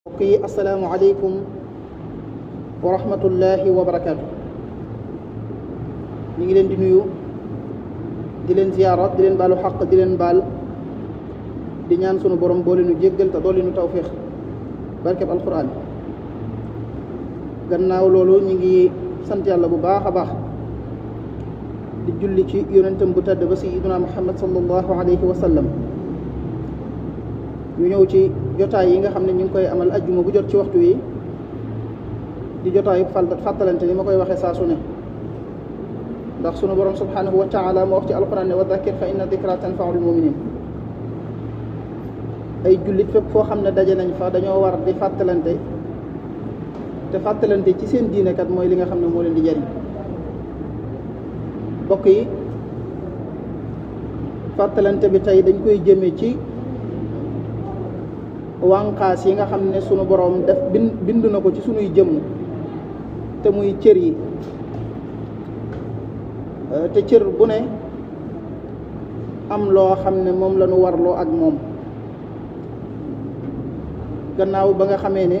mbokk yi asalaamualeykum wa rahmatullahi wa barakaatu. ñu ngi leen di nuyu di leen ziyaara di leen baalu xaq di leen baal di ñaan sunu borom boole nu jéggal te dolli nu tawfiix barkeb alquran. gannaaw loolu ñu ngi sant yàlla bu baax a baax di julli ci yonentam bu tedd ba sayyiduna muhammad sallallahu alayhi wa sallam. ñu ñëw ci jotaay yi nga xam ne ñu ngi koy amal ajjuma bu jot ci waxtu wi di jotaayu fàttalante ni ma koy waxee saa su ne, ndax sunu borom subhanahu wa taala moo wax ci alquran ne wa dhakkir fa inna dhikra tanfa'ul mu'minin. ay jullit fépp foo xam ne daje nañ fa dañoo war di fàttalante, te fàttalante ci seen diine kat mooy li nga xam ne moo leen di jariñ. mbokk yi, fàttalante bi tey dañ koy jëme ci wànqaas yi nga xam ne sunu boroom def bind na ko ci sunuy jëmm te muy cër yi. te cër bu ne am loo xam ne moom la ñu warloo ak moom. gannaaw ba nga xamee ne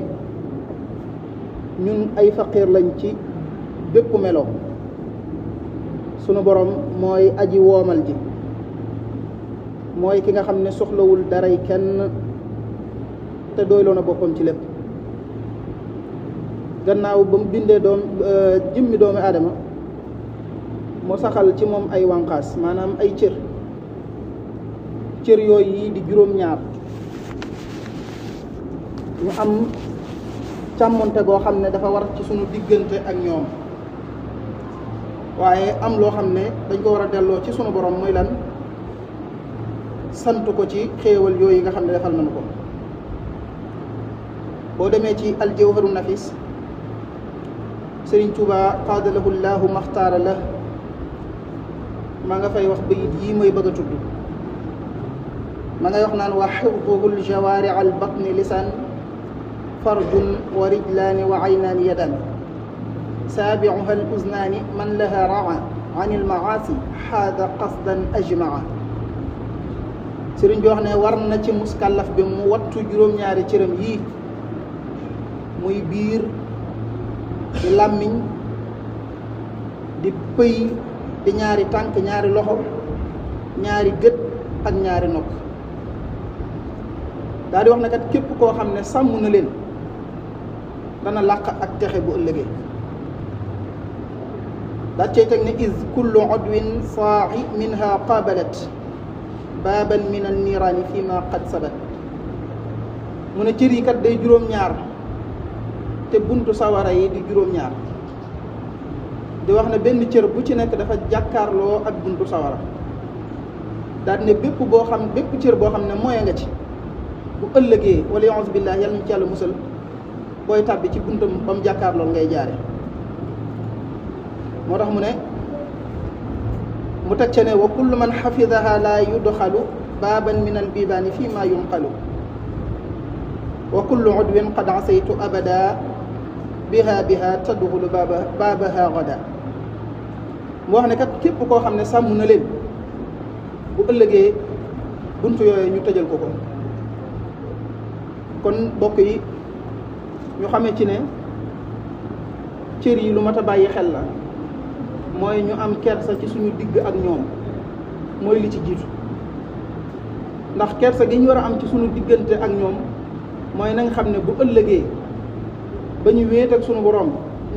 ñun ay faqiir lañ ci bépp melo, sunu boroom mooy aji woomal ji, mooy ki nga xam ne soxlawul daray kenn te doyloo na boppam ci lépp. gannaaw ba mu bindee jëmmi doomi aadama mu saxal ci moom ay wànqaas, maanaam ay cër yooyu yi di juróom-ñaar. ñu am càmmonte goo xam ne dafa war ci sunu diggante ak ñoom, waaye am loo xam ne dañ ko war a delloo ci sunu borom, muy lan? sant ko ci xéewal yooyu nga xam ne defal nañu ko. boo demee ci aljawharu nafis, Sëriñ Tuubaa qaadalahu llaahu maxtaara la maa nga fay wax bayit yii may bëgg a tudd. ma ngay wax naan wa xifduhu ljawaari al batni lisaan farjun wa rijlaani wa aynaani yadan saabiuha al uznaani man laha raa an il maasi xaada qasdan ajmaa. sëriñ bi wax ne war na ci muskàllaf bi mu wattu juróom-ñaari cëram yii, muy biir di làmmiñ di pëy di ñaari tànk ñaari loxo ñaari gët ak ñaari nopp. daal di wax ne kat képp koo xam ne sàmm na leen dana làq ak texe bu ëllëgee. daa cay teg ne iz kullu udwin saaxi minha qaabalat baaban min an niiraani fi ma qad sabat. mu ne cër yi kat day juróom-ñaar te buntu sawara yi di juróom-ñaar. di wax ne benn cër bu ci nekk dafa jàkkaarloo ak buntu sawara. daal ne bépp cër boo xam ne mooy nga ci, bu ëllëgee wala ya'uuzu billaah yàlla ñu ci yàlla musal, booy tàbbi ci buntam ba mu jàkkaarloo ngay jaare. moo tax mu ne mu teg ca ne wa kullu man xafidaha laa yudxalu baaban min al bibaani fii ma yunqalu wa kullu udwin qad asaytu abada biha tadxulu baabaha gada. mu wax ne kat képp koo xam ne sàmm na leen, bu ëllëgee buntu yooyu ñu tëjal ko. kon mbokk yi, ñu xamee ci ne cër yi lu mat a bàyyi xel la, mooy ñu am kersa ci suñu digg ak ñoom, mooy li ci jiitu. ndax kersa gi ñu war a am ci suñu diggante ak ñoom mooy na nga xam ne bu ëllëgee ba ñu wéet ak sunu borom,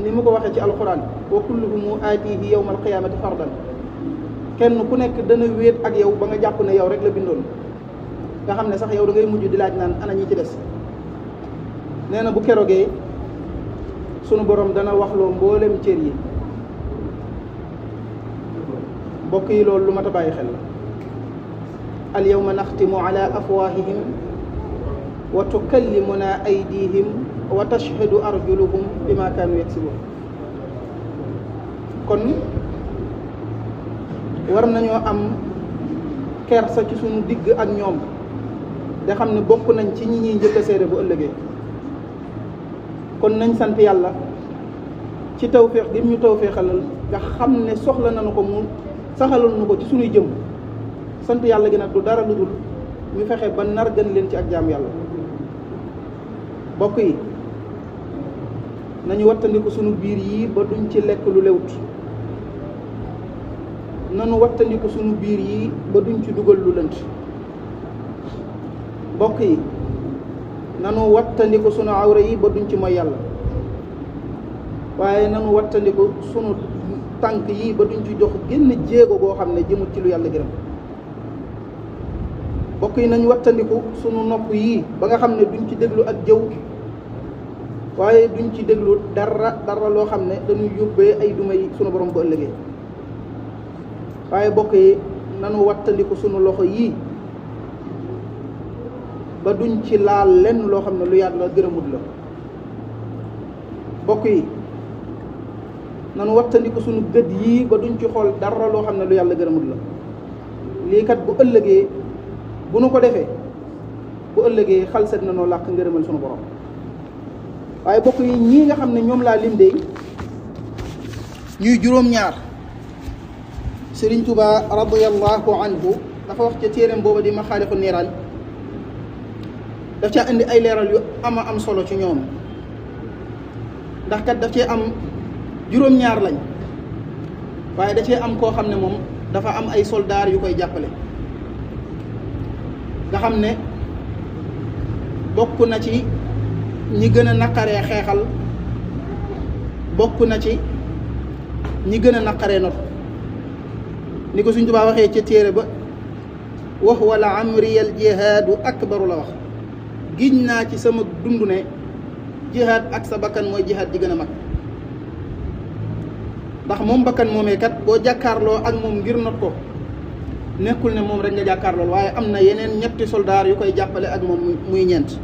ni mu ko waxee ci alquran, wa kulluhum aatihi yawma alqiyamati fardan. kenn ku nekk dana wéet ak yow ba nga jàpp ne yow rek la bindoon, nga xam ne sax yow da ngay mujj di laaj naan ana ñi ci des. nee na bu keroogee sunu borom dana waxloo mboolem cër yi. mbokk yi, loolu lu mat a bàyyi xel la. al yawma naxtimu ala afwaahihim wa tukallimuna aydihim wa tashhadu arjuluhum bima kaanu yaksibun. kon war nañoo am kersa ci suñu digg ak ñoom, da xam ne bokk nañ ci ñi ñuy njëkk a seede bu ëllëgee. kon nañ sant yàlla ci tawféex gi ñu tawféexalal, nga xam ne soxla nañu ko mu saxalal nu ko ci suñuy jëm. sant yàlla gi nag du dara lu dul ñu fexe ba nar gën leen ci ak jaam yàlla. bokk yi nañu wattandiku sunu biir yi ba duñ ci lekk lu lewut nanu wattandiku sunu biir yi ba duñ ci dugal lu lënt bokk yi nanu wattandiku sunu awra yi ba duñ ci mooy yàlla waaye nanu wattandiku sunu tànk yi ba duñ ci jox génn jéego boo xam ne jëmut ci lu yàlla gërëm bokk yi nañu wattandiku sunu nopp yi ba nga xam ne duñ ci déglu ak jëw waaye duñ ci déglu dara loo xam ne dañuy yóbbee ay duma yi sunu borom bu ëllëgee waaye bokk yi nanu wattandiku sunu loxo yii ba duñ ci laal lenn loo xam ne lu yàlla gërëmut la bokk yi nanu wattandiku sunu gët yii ba duñ ci xool dara loo xam ne lu yàlla gërëmut la lii kat bu ëllëgee bu nu ko defee bu ëllëgee xalset na noo làq ngërëmal sunu borom waaye bokk yi ñii nga xam ne ñoom laa lim de ñuy juróom-ñaar Sëriñ Tuubaa radiyallahu anhu dafa wax ca téereem booba di Maxaaliqu Niiraan daf caa indi ay leeral yu ama am solo ci ñoom ndax kat daf cee am juróom-ñaar lañ waaye da cee am koo xam ne moom dafa am ay soldaar yu koy jàppale nga xam ne bokk na ci ñi gën a naqaree xeexal bokk na ci ñi gën a naqaree not ni ko Sëriñ Tuubaa waxee ca téere ba wax wala amriyal jihaadu akbaru la wax giñ naa ci sama dund ne jihaad ak sa bakkan mooy jihaad ji gën a mag ndax moom bakkan moomee kat boo jàkkaarloo ak moom ngir not ko nekkul ne moom rek nga jàkkaarloo waaye am na yeneen ñetti soldaar yu koy jàppale ak moom muy ñeent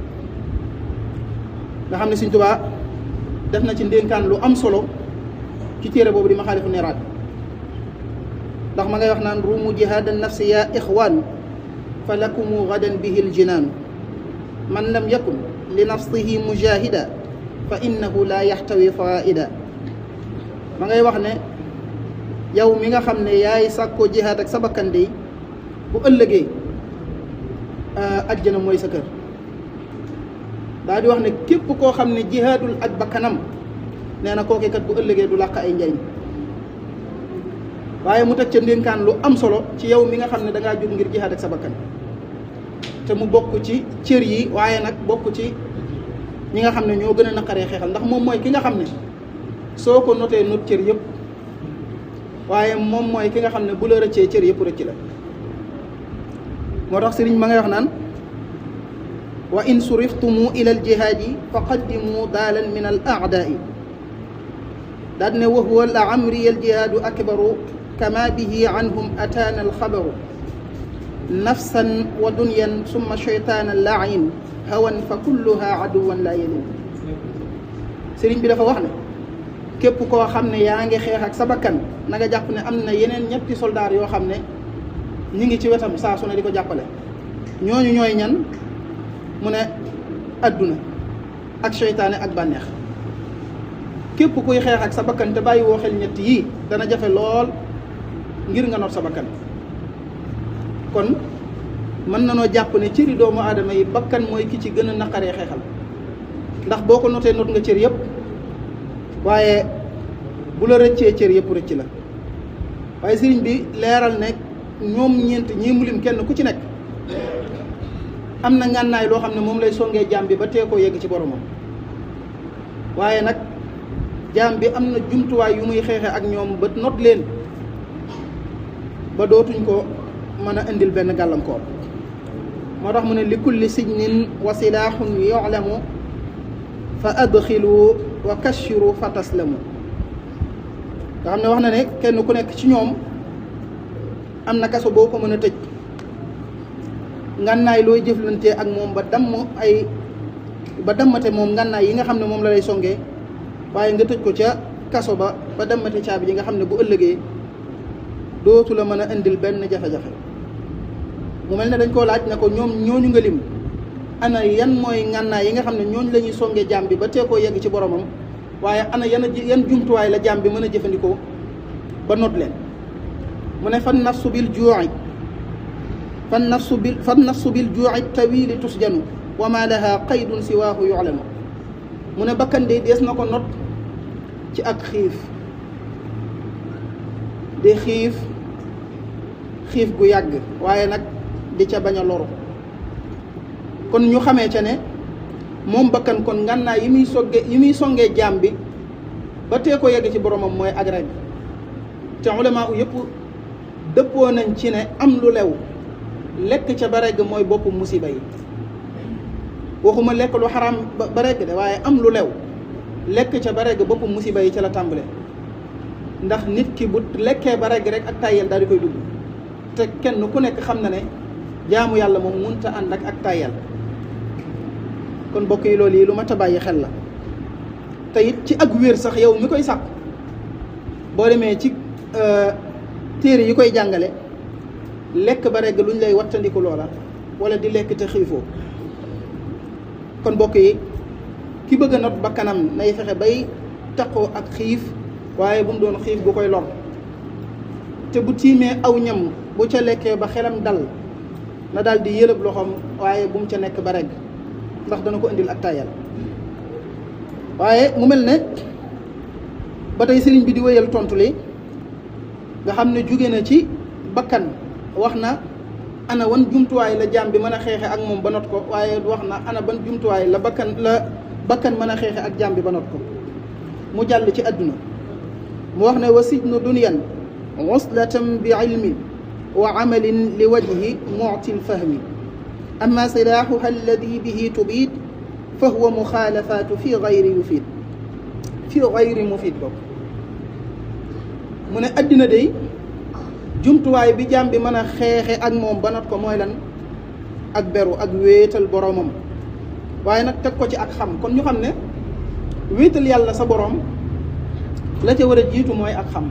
nga xam ne Sëriñ Tuubaa def na ci ndénkaan lu am solo ci téere boobu di Maxaaliqu Niiraan ndax ma ngay wax naan ruumu jihaad an nafsi ya ixwaan fa lakumu gadan bihi ljinaan man lam yakun li nafsihi mujahida fa innahu la yaxtawi faida ma ngay wax ne yow mi nga xam ne yaay sàkkoo jihaad ak sa bakkan de bu ëllëgee ajjana mooy sa kër daa di wax ne képp koo xam ne jihaadul ak bakkanam nee na kooke kat bu ëllëgee du làq ay njariñ waaye mu teg ca ndénkaan lu am solo ci yow mi nga xam ne dangaa jóg ngir jihaad ak sa bakkan te mu bokk ci cër yi waaye nag bokk ci ñi nga xam ne ñoo gën a naqaree xeexal ndax moom mooy ki nga xam ne soo ko notee not cër yëpp waaye moom mooy ki nga xam ne bu la rëccee cër yëpp rëcc la moo tax sëriñ ma ngay wax naan wa in suriftumu ila al jihaadi fa qaddimu daalan min al aadaai daal ne wa huwa la amri al jihaadu akbaru kama bihi anhum ataana al xabaru nafsan wa dunyan summa sheytaan al laain hawan fa kulluha aduwan laa yelin sëriñ bi dafa wax ne képp koo xam ne yaa ngi xeex ak sa bakkan na nga jàpp ne am na yeneen ñetti soldaar yoo xam ne ñi ngi ci wetam saa su ne di ko jàppale ñooñu ñooy ñan mu ne adduna ak seytaane ak bànneex képp kuy xeex ak sa bakkan te bàyyi woo xel ñett yii dana jafe lool ngir nga not sa bakkan kon mën na noo jàpp ne cëri doomu aadama yi bakkan mooy ki ci gën a naqaree xeexal ndax boo ko notee not nga cër yëpp waaye bu la rëccee cër yëpp rëcc la waaye sëriñ bi leeral ne ñoom ñeent ñii mulim kenn ku ci nekk am na ngànnaay loo xam ne moom lay songee jaam bi ba tee koo yegg ci boromam waaye nag jaam bi am na jumtuwaay yu muy xeexe ak ñoom ba not leen ba dootuñ ko mën a indil benn gàllankoor moo tax mu ne li kulli sijnin wa silaaxun yu'lamu fa adxilu wa kashiru fa taslamu nga xam ne wax na ne kenn ku nekk ci ñoom am na kaso boo ko mën a tëj ngànnaay looy jëflantee ak moom ba dammate moom ngànnaay yi nga xam ne moom la lay songee waaye nga tëj ko ca kaso ba dammate caabi yi nga xam ne bu ëllëgee dootu la mën a indil benn jafe-jafe mu mel ne dañ koo laaj ne ko ñoom ñooñu nga lim ana yan mooy ngànnaay yi nga xam ne ñooñu la ñuy songee jaam bi ba tee koo yegg ci boromam waaye ana yan jumtuwaay la jaam bi mën a jëfandikoo ba not leen mu ne fan nafsu bil juu'i fan nafsu bil juu'i tawili tusjanu wa ma laha qaydun siwaahu yu'lamu mu ne bakkan de dees na ko not ci ak xiif di xiif gu yàgg waaye nag di ca bañ a loru kon ñu xamee ca ne moom bakkan kon ngànnaay yi muy songee jaam bi ba tee ko yegg ci boromam mooy ak rek te ulama yëpp dëppoo nañ ci ne am lu lew lekk ca ba regg mooy boppu musiba yi waxuma lekk lu xaraam ba regg de waaye am lu lew lekk ca ba regg boppu musiba yi ca la tàmbale ndax nit ki bu lekkee ba regg rek ak tàyyel daal di koy dugg te kenn ku nekk xam na ne jaamu yàlla moom munta ànd ak tàyyel kon bokk yi loolu yi lu mat a bàyyi xel la te it ci ak wér sax yow mi koy sàkk boo demee ci téere yi koy jàngale lekk ba regg luñ lay wattandiku loola wala di lekk te xiifoo kon bokk yi ki bëgg a not ba kanam nay fexe bay taqoo ak xiif waaye bu mu doon xiif bu koy lor te bu tiimee aw ñam bu ca lekkee ba xelam dal na daal di yëlëb loxoom waaye bu mu ca nekk ba regg ndax dana ko indil ak tayal waaye mu mel ne ba tey sëriñ bi di wéyal tontu li nga xam ne jóge na ci bakkan wax na ana wan jumtuwaay la jaam bi mën a xeexe ak moom ba not ko waaye wax na ana ban jumtuwaay la bakkan mën a xeexe ak jaam bi ba not ko mu jàll ci àdduna mu wax ne wa sijnu dunyan uslatan bi ilmin wa amalin li wajhi mu'til fahmi amma silaahuha alladi bihi tubiid fa huwa muxaalafaatu fi gayri mufid bopp mu ne àddina day jumtuwaay bi jaam bi mën a xeexe ak moom ba not ko mooy lan ak beru ak wéetal boromam waaye nag teg ko ci ak xam kon ñu xam ne wéetal yàlla sa borom la ca war a jiitu mooy ak xam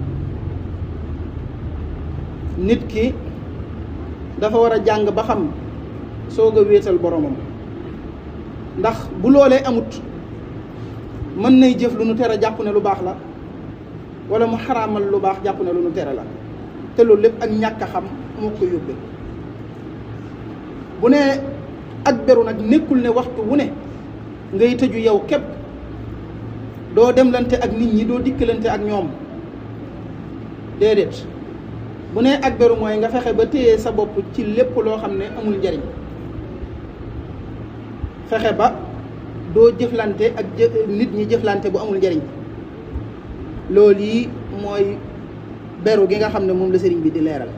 nit ki dafa war a jàng ba xam soog a wéetal boromam ndax bu loolee amut mën nay jëf lu nu tere jàpp ne lu baax la wala mu xaraamal lu baax jàpp ne lu nu tere la te loolu lépp ak ñàkk a xam moo ko yóbbee bu ne ak beru nag nekkul ne waxtu wu ne ngay tëju yow képp doo demlante ak nit ñi doo dikkalante ak ñoom déedéet bu ne ak beru mooy nga fexe ba téye sa bopp ci lépp loo xam ne amul njariñ fexe ba doo jëflante ak nit ñi jëflante bu amul njariñ loolu yi mooy beru gi nga xam ne moom la sëriñ bi di leeral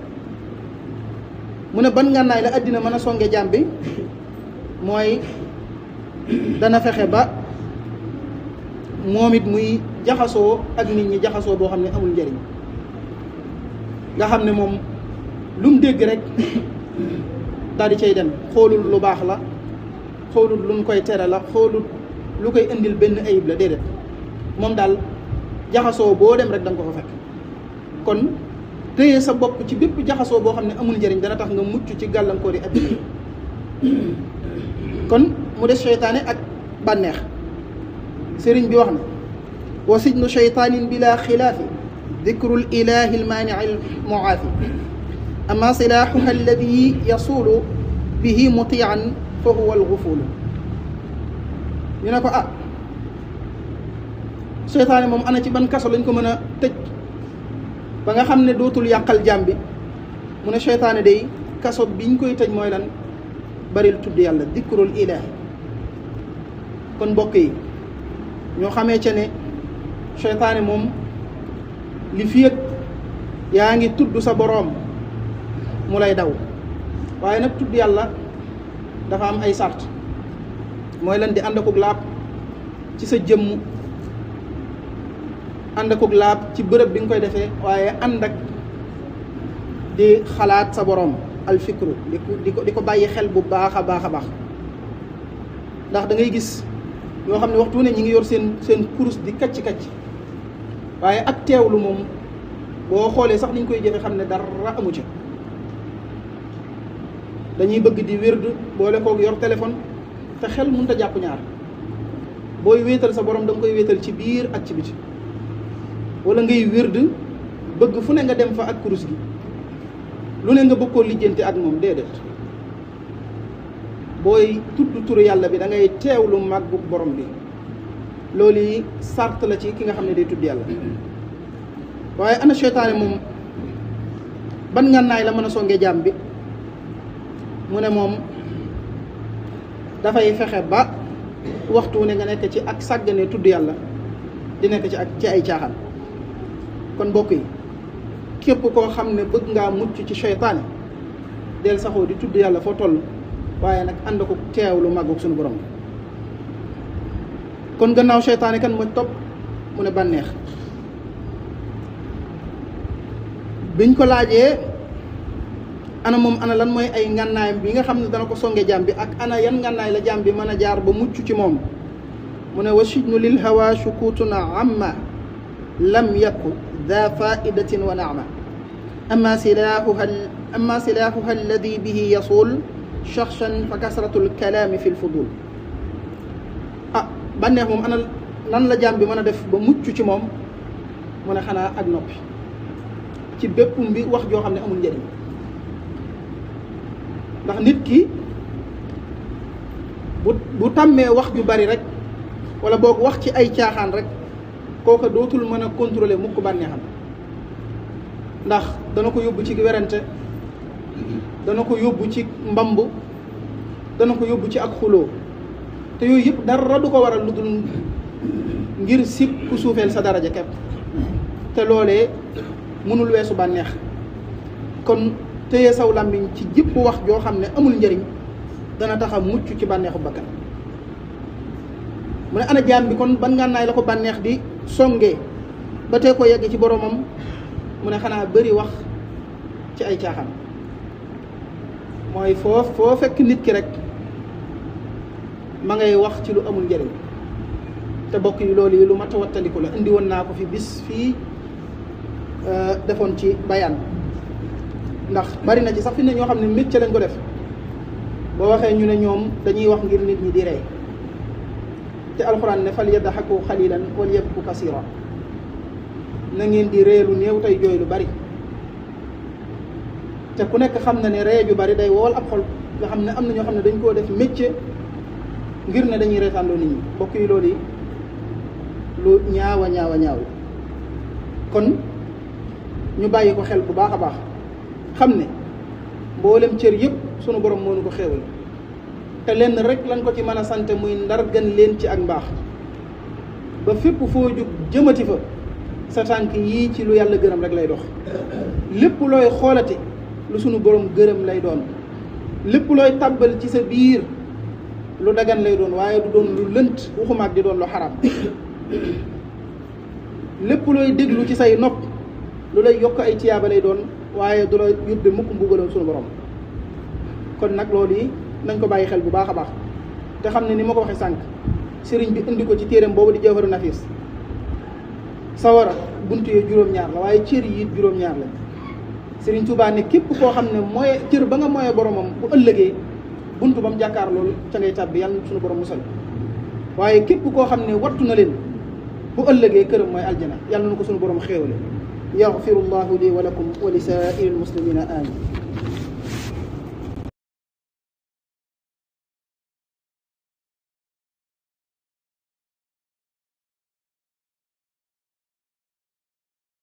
mu ne ban ngànnaay la àddina mën a songe jaam bi mooy dana fexe ba moom it muy jaxasoo ak nit ñi jaxasoo boo xam ne amul njariñ nga xam ne moom lu mu dégg rek daal di cay dem xoolul lu baax la xoolul luñ koy tere la xoolul lu koy indil benn ayib la déedéet moom daal jaxasoo boo dem rek da nga ko fa fekk kon téye sa bopp ci bépp jaxasoo boo xam ne amul njëriñ dana tax nga mucc ci gàllankoor yi àddina kon mu des seytaane ak bànneex sëriñ bi wax na wa sijnu seytaanin bila xilaafi dikrul ilahi almaanii almuaafi amma silaahuha alladi yasuulu bihi mutian fa huwa alxufuulu ñu ne ko seytaane moom ana ci ban kaso lañ ko mën a tëj ba nga xam ne dootul yàqal jaam bi mu ne seytaane day kaso biñ koy tëj mooy lan baril tudd yàlla dikrul ilaahi kon mbokk yi ñoo xamee ca ne seytaane moom li fi yëg yaa ngi tudd sa boroom mu lay daw waaye nag tudd yàlla dafa am ay sart mooy lan di ànd akuk laab ci sa jëmm ànd akuk laab ci bërëb bi nga koy defee waaye ànd ak di xalaat sa boroom alfikru di ko bàyyi xel bu baax a baax a baax ndax da ngay gis yoo xam ne waxtu ne ñi ngi yor seen kurus di kacc waaye ak teewlu moom boo xoolee sax niñ koy jëfe xam ne dara amu ci dañuy bëgg di wérd boole koog yor téléphone te xel mënut a jàpp ñaar booy wéetal sa borom da nga koy wéetal ci biir ak ci biti wala ngay wérd bëgg fu ne nga dem fa ak kurus gi lu ne nga bëgg koo lijjanti ak moom déedéet booy tudd turu yàlla bi da ngay teewlu màggu borom bi loolu yi sart la ci ki nga xam ne day tudd yàlla. waaye ana seytaane moom ban ngànnaay la mën a songee jaam bi mu ne moom dafay fexe ba waxtu ne nga nekk ci ak sàggane tudd yàlla di nekk ci ay caaxaan. kon mbokk yi képp koo xam ne bëgg ngaa mucc ci seytaane del saxoo di tudd yàlla foo toll waaye nag ànd ko teew lu màggoog suñu borom. kon gannaaw seytaane kan mooy topp mu ne bànneex. biñ ko laajee ana moom ana lan mooy ay ngànnaayam bi nga xam ne dana ko songe jaam bi ak ana yan ngànnaay la jaam bi mën a jaar ba mucc ci moom mu ne wa sijnu lil hawa shukutun amma lam yaku daa faidatin wa naama amma silaahuha alladi bihi yasul shaxsan fa kasratu lkalaami fi lfudul. bànneex moom ana lan la jaam bi mën a def ba mucc ci moom mu ne xanaa ak noppi ci bépp mbir wax joo xam ne amul njëriñ. ndax nit ki bu tàmmee wax ju bari rek wala boog wax ci ay caaxaan rek kooka dootul mën a contrôler mukk bànneexam. ndax dana ko yóbbu ci werante, dana ko yóbbu ci mbamb, dana ko yóbbu ci ak xuloo te yooyu yëpp dara du ko waral lu dul ngir sib ku suufeel sa daraja kepp te loolee mënul weesu bànneex. kon téye saw làmmiñ ci jëpp wax joo xam ne amul njëriñ dana tax a mucc ci bànneexu bakkan. mu ne ana jaam bi kon ban ngànnaay la ko bànneex di songee ba tey ko yegg ci boromam mu ne xanaa bëri wax ci ay caaxaan. mooy foo fekk nit ki rek ma ngay wax ci lu amul njëriñ te bokk yi loolu yi lu mat a wattandiku la. indi woon naa ko fi bis fii defoon ci bayaan. ndax bari na ci sax fi ne ñoo xam ne métier lañ ko def boo waxee ñu ne ñoom dañuy wax ngir nit ñi di rey te alxuraan ne fal yadhaku xalilan wal yabku kasira na ngeen di ree lu néew tey jooy lu bari. te ku nekk xam na ne ree ju bari day wowal ab xol nga xam ne am na ñoo xam ne dañ koo def métier ngir ne dañuy reetaandoo nit ñi. mbokk yi loolu yi lu ñaawa kon ñu bàyyi ko xel bu baax a baax xam ne mboolem cër yëpp sunu borom moo nu ko xéewal te lenn rek lañ ko ci mën a sant muy ndargan leen ci ak mbaax ba fépp foo jug jëmati fa sa tànk yii ci lu yàlla gërëm rek lay dox. lépp looy xoolati lu sunu borom gërëm lay doon, lépp looy tàbbal ci sa biir lu dagan lay doon waaye du doon lu lënt waxumaak di doon lu xaraam. lépp looy déglu ci say nopp lu lay yokk ay tiyaaba lay doon waaye du la yóbbe mukk mbugaloon sunu borom. kon nag loolu yi nañ ko bàyyi xel bu baax a baax te xam ne ni ma ko waxee sànq sëriñ bi indi ko ci téereem boobu di Jawharu Nafis. sawara buntu yee juróom-ñaar la waaye cër yi juróom-ñaar la. Sëriñ Tuubaa ne képp koo xam ne mooy cër ba nga mooyee boromam bu ëllëgee buntu ba mu jàkkaar loolu ca ngay tàbbi yàlla sunu borom musal. waaye képp koo xam ne wattu na leen bu ëllëgee këram mooy aljana yàlla na ko sunu borom xéewale. yaxfirullahu li wa lakum wa li saa'iril muslimina amin.